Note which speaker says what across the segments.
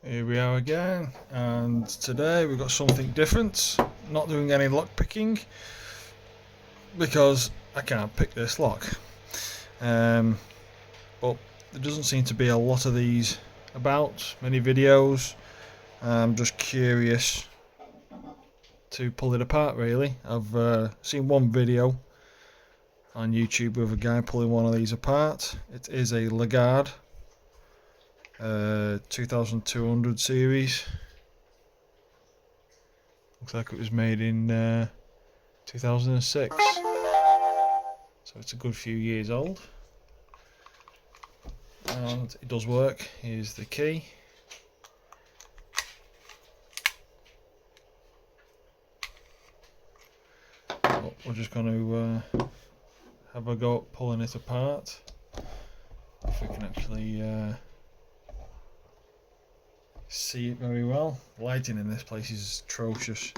Speaker 1: Here we are again, and today we've got something different. Not doing any lock picking because I can't pick this lock. But there doesn't seem to be a lot of these about, many videos. I'm just curious to pull it apart really. I've seen one video on YouTube with a guy pulling one of these apart. It is a Lagard 2200 series. Looks like it was made in 2006, so it's a good few years old, and it does work. Here's the key. But we're just going to have a go at pulling it apart, if we can actually see it very well. Lighting in this place is atrocious.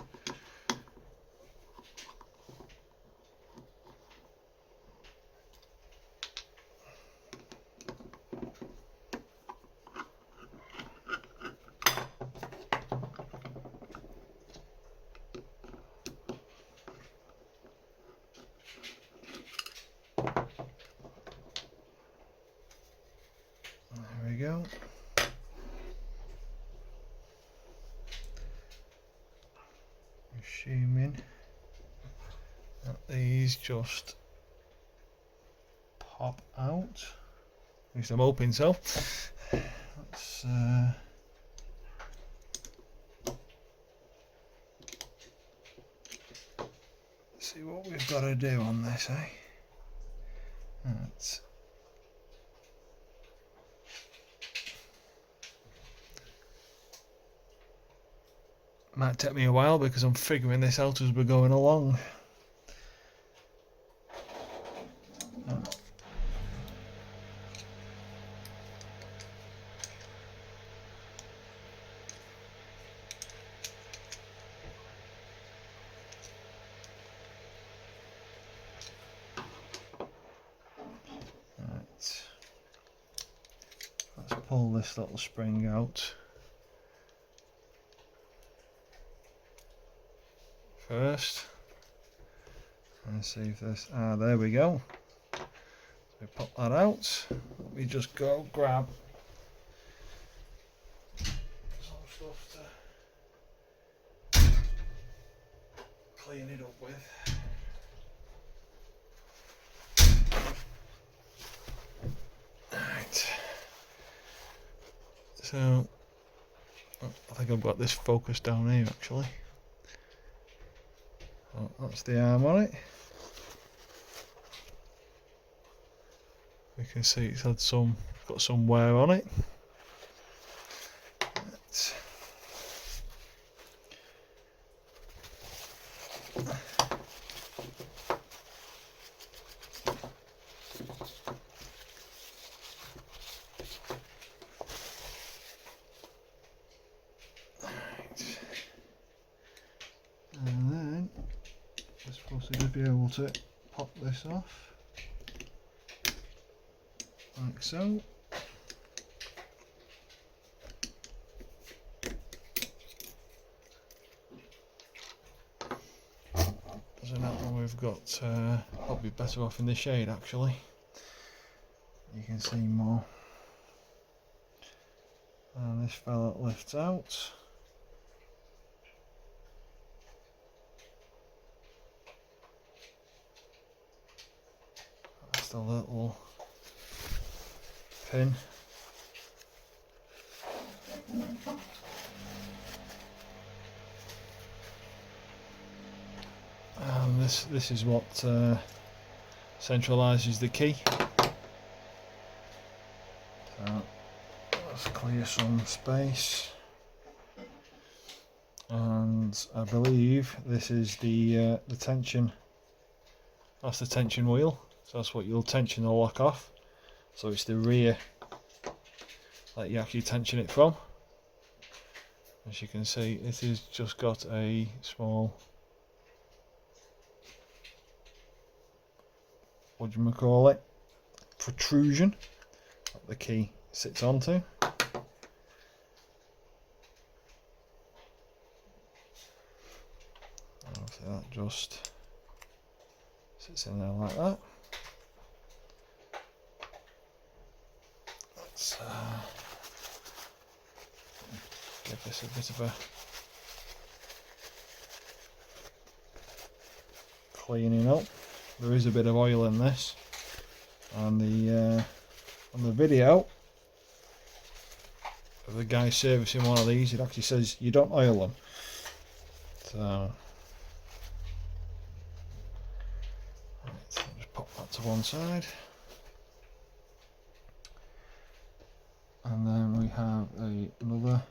Speaker 1: There we go. Assuming that these just pop out. At least I'm hoping so. Let's see what we've got to do on this, eh? Right. Might take me a while because I'm figuring this out as we're going along. Right. Let's pull this little spring out first and see if this, there we go. So we pop that out. Let me just go grab some stuff to clean it up with. Right, so I think I've got this focused down here actually. Oh, that's the arm on it. We can see it's had got some wear on it. And then we're supposed to be able to pop this off like so. Doesn't that one we've got probably better off in the shade actually. You can see more. And this fella lifts out. That's the little pin. And this is what centralises the key. So let's clear some space. And I believe this is the tension. That's the tension wheel. So that's what you'll tension the lock off. So it's the rear that you actually tension it from. As you can see, it has just got a small, what do you call it, protrusion that the key sits onto. So that just sits in there like that. Let's give this a bit of a cleaning up. There is a bit of oil in this, and on the video of the guy servicing one of these, it actually says you don't oil them. So right, I'll just pop that to one side, and then we have another.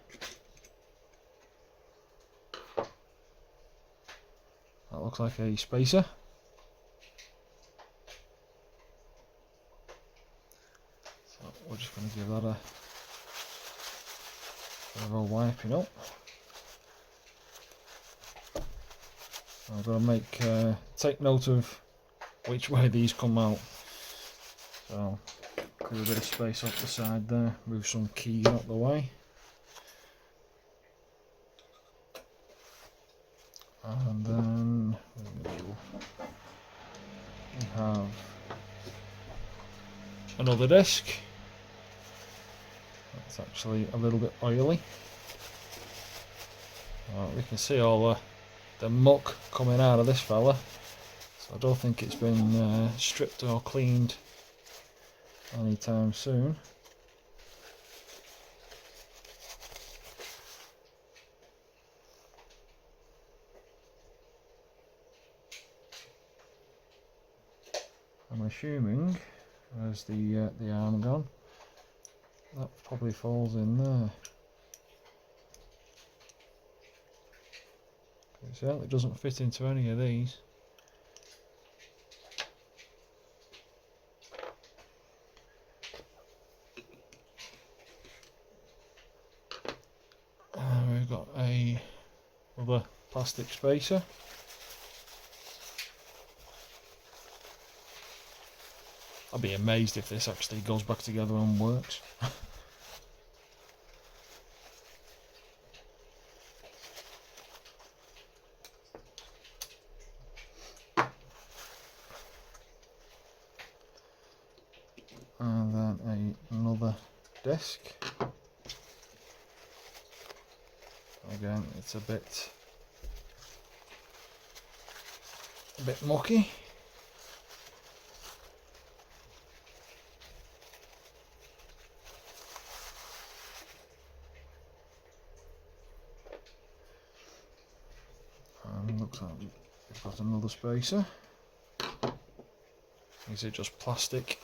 Speaker 1: That looks like a spacer. So we're just going to give that a bit of a wiping up. I've got to take note of which way these come out. So clear a bit of space off the side there, move some keys out the way. And then we have another disc. That's actually a little bit oily. We can see all the muck coming out of this fella, so I don't think it's been stripped or cleaned anytime soon. I'm assuming, where's the arm gone? That probably falls in there. It certainly doesn't fit into any of these. We've got another plastic spacer. I'd be amazed if this actually goes back together and works. And then another disc. Again, it's a bit mucky. And looks like we've got another spacer. Is it just plastic?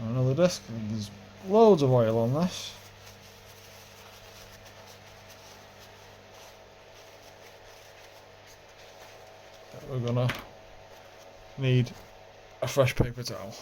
Speaker 1: Another disc. There's loads of oil on this. We're gonna need a fresh paper towel.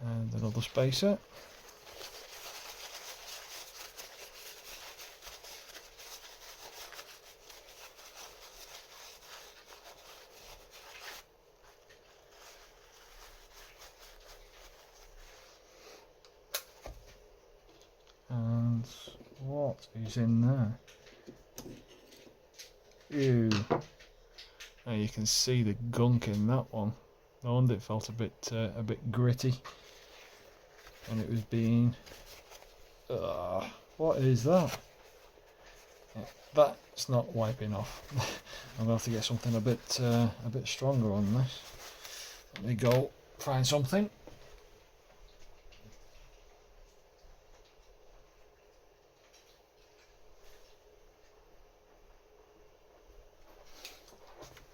Speaker 1: And another spacer. And what is in there? Ew. Now you can see the gunk in that one. No wonder it felt a bit gritty. And it was being. What is that? Yeah, that's not wiping off. I'm gonna have to get something a bit stronger on this. Let me go find something.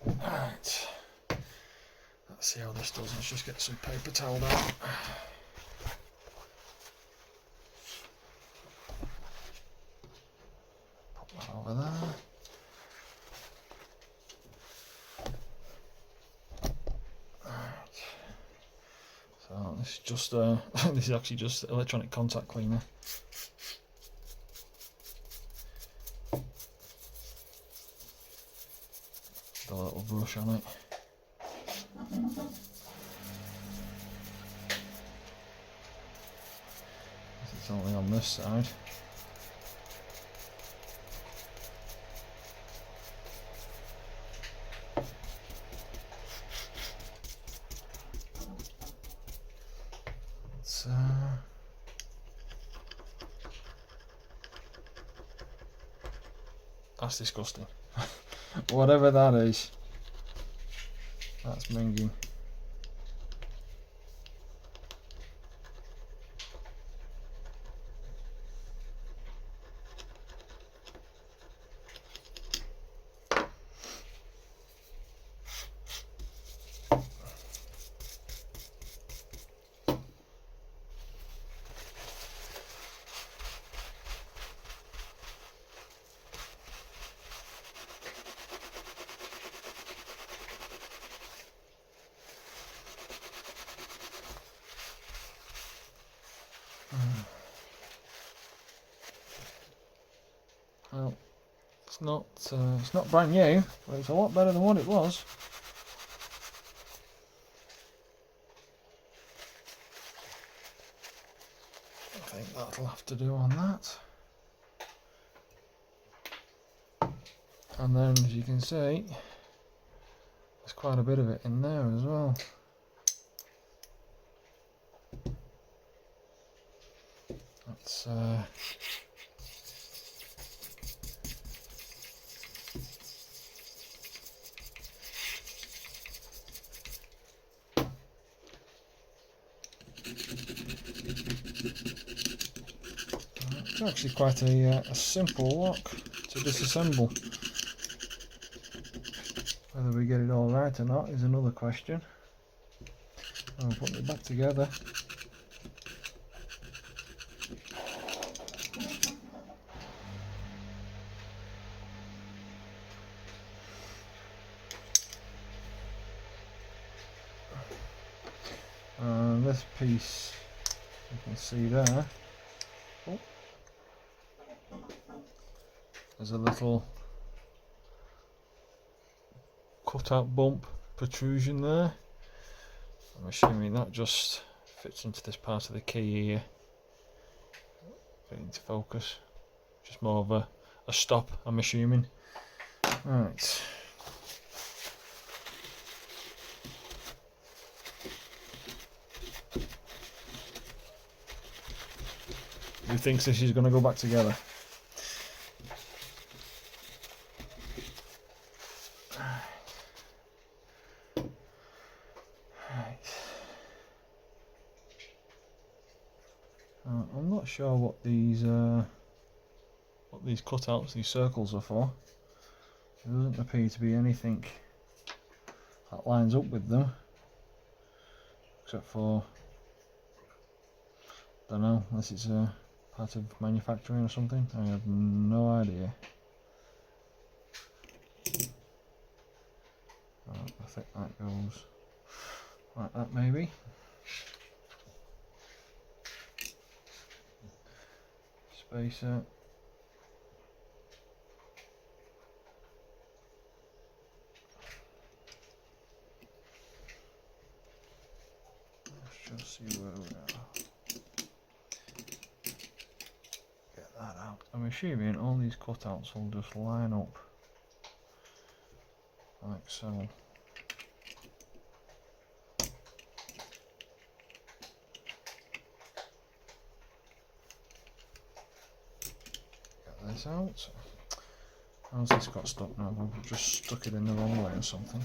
Speaker 1: Right, that's see how this does. Let's just get some paper towel down. Pop that over there. Right. So this is just this is actually just electronic contact cleaner. A little brush on it. It's only on this side. It's that's disgusting. Whatever that is, that's minging. Well, it's not brand new, but it's a lot better than what it was. I think that'll have to do on that. And then, as you can see, there's quite a bit of it in there as well. That's it's actually quite a simple lock to disassemble. Whether we get it all right or not is another question. I'll put it back together. And this piece, you can see there, oh, there's a little cut-out bump protrusion there. I'm assuming that just fits into this part of the key here. Get into focus. Just more of a stop, I'm assuming. Right. Who thinks this is going to go back together? I'm not sure what these cutouts, these circles are for. There doesn't appear to be anything that lines up with them, except for, I don't know, unless it's a part of manufacturing or something. I have no idea. Right, I think that goes like that maybe. Spacer. Let's just see where we are. Get that out. I'm assuming all these cutouts will just line up like so. Get this out. How's this got stuck now? I've just stuck it in the wrong way or something.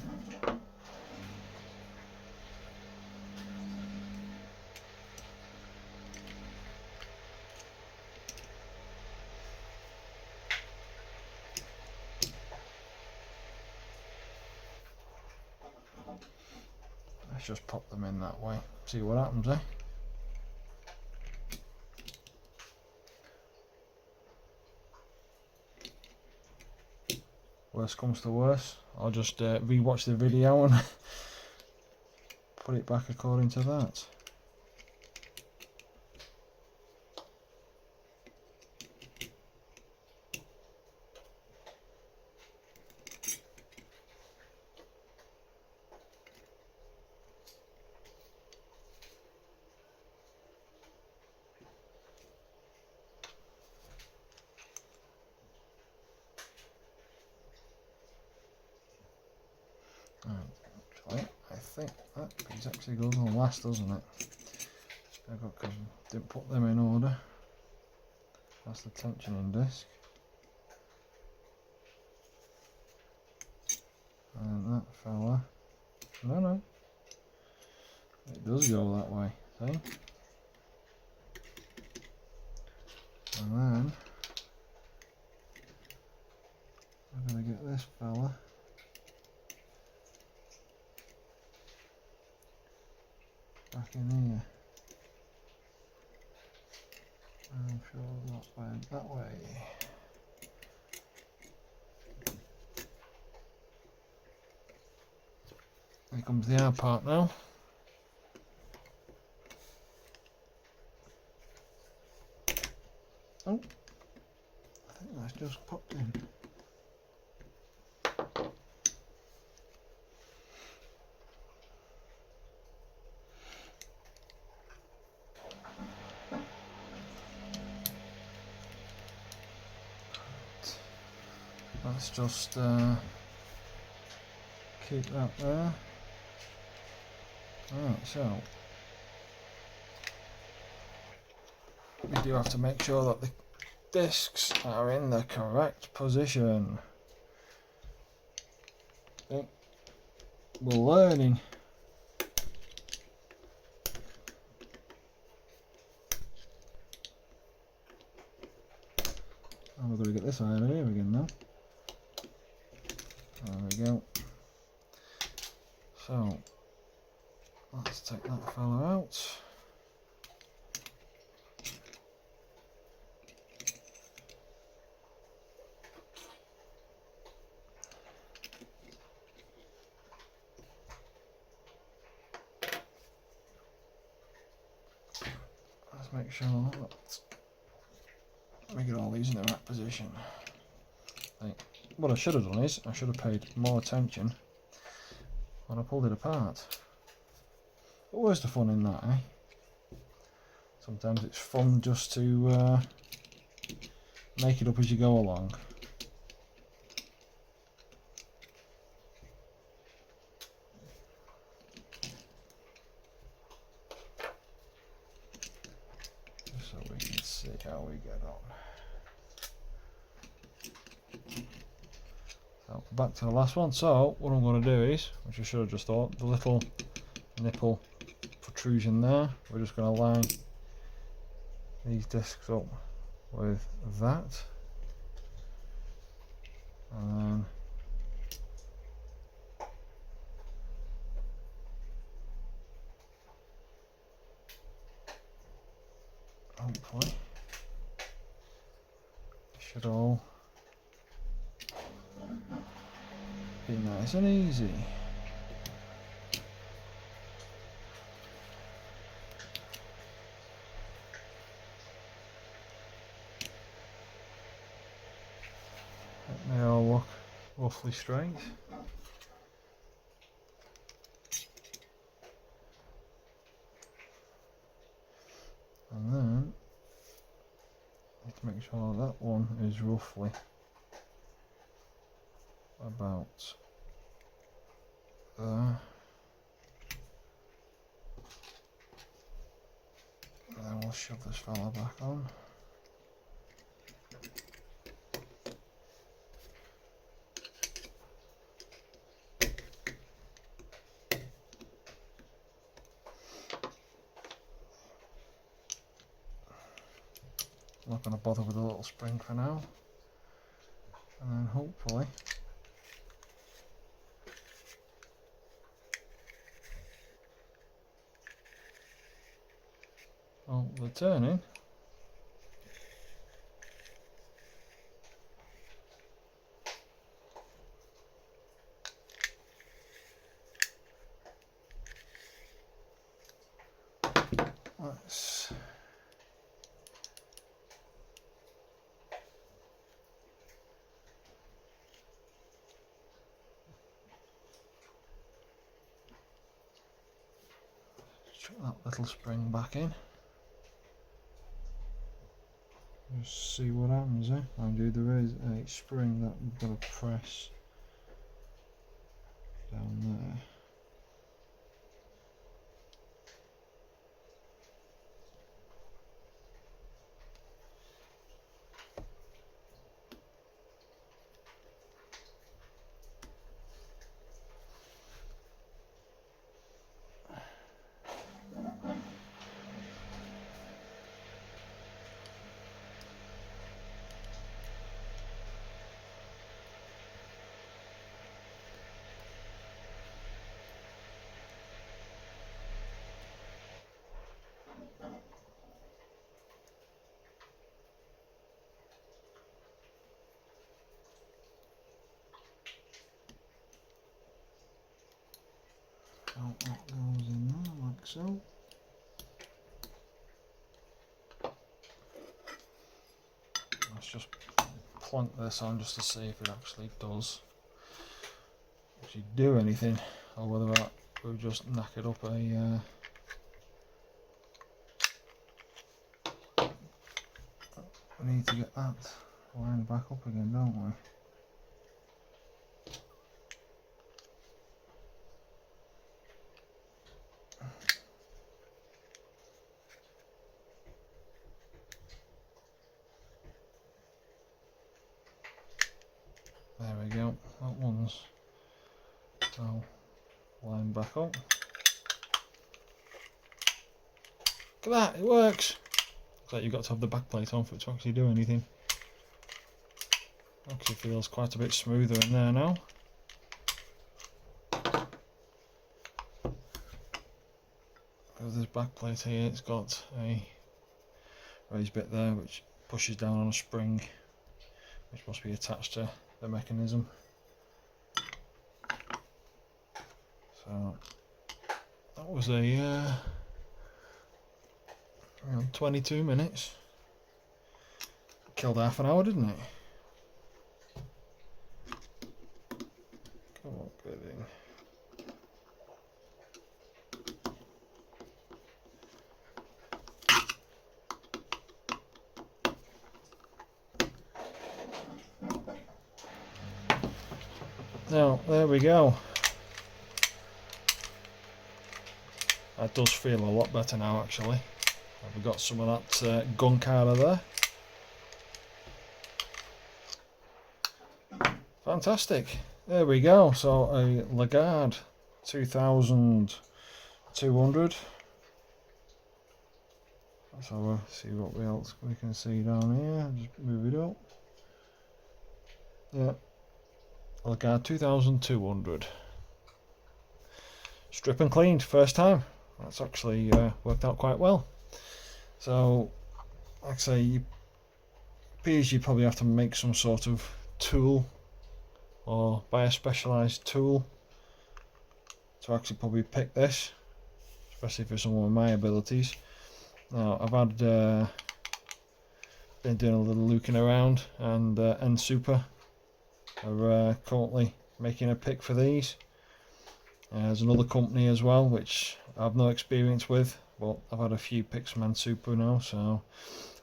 Speaker 1: Let's just pop them in that way, see what happens, eh? Worst comes to worst, I'll just re-watch the video and put it back according to that. Actually, I think that is actually goes on last, doesn't it? Because didn't put them in order. That's the tensioning disc. And that fella. No. It does go that way, see? And then we're going to get this fella back in here. I'm sure that went that way. Here comes the hard part now. Oh, I think that's just popped in. Let's just keep that there. Right, so we do have to make sure that the discs are in the correct position. Okay. We're learning. And we're going to get this out of here again now. There we go. So let's take that fella out. Let's make sure that we get all these in the right position. Right. What I should have done is I should have paid more attention when I pulled it apart. But where's the fun in that, eh? Sometimes it's fun just to make it up as you go along. Just so we can see how we get on. So back to the last one. So what I'm going to do is, which I should have just thought, the little nipple protrusion there, we're just going to line these discs up with that, and then hopefully it should all be nice and easy. They all look roughly straight. And then let's make sure that one is roughly about there. And then we'll shove this fella back on. I'm not going to bother with a little spring for now, and then hopefully the turning. Let's chuck that little spring back in. Just see what happens, eh? Mind you, there is a spring that we've got to press down there. Out that goes in there like so. Let's just plonk this on just to see if it actually does do anything, or whether that we've just knackered up a we need to get that lined back up again, don't we? There we go, that one's now lined back up. Look at that, it works! Looks like you've got to have the back plate on for it to actually do anything. Actually feels quite a bit smoother in there now. With this back plate here, it's got a raised bit there which pushes down on a spring which must be attached to the mechanism. So that was a 22 minutes. Killed half an hour, didn't it? Come on, get in. Now, there we go. That does feel a lot better now, actually. We've got some of that gunk out of there. Fantastic. There we go. So a Lagard 2200. Let's have a see what else we can see down here. Just move it up. Yeah. Lagard 2200. Strip and cleaned first time. That's actually worked out quite well. So, like I say, you probably have to make some sort of tool or buy a specialised tool to actually probably pick this, especially for someone with my abilities. Now, I've had been doing a little looking around, and N Super are currently making a pick for these. There's another company as well which I've no experience with, but I've had a few picks from N Super now, so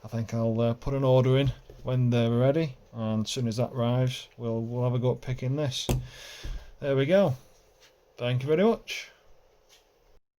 Speaker 1: I think I'll put an order in when they're ready, and as soon as that arrives we'll have a go at picking this. There we go. Thank you very much.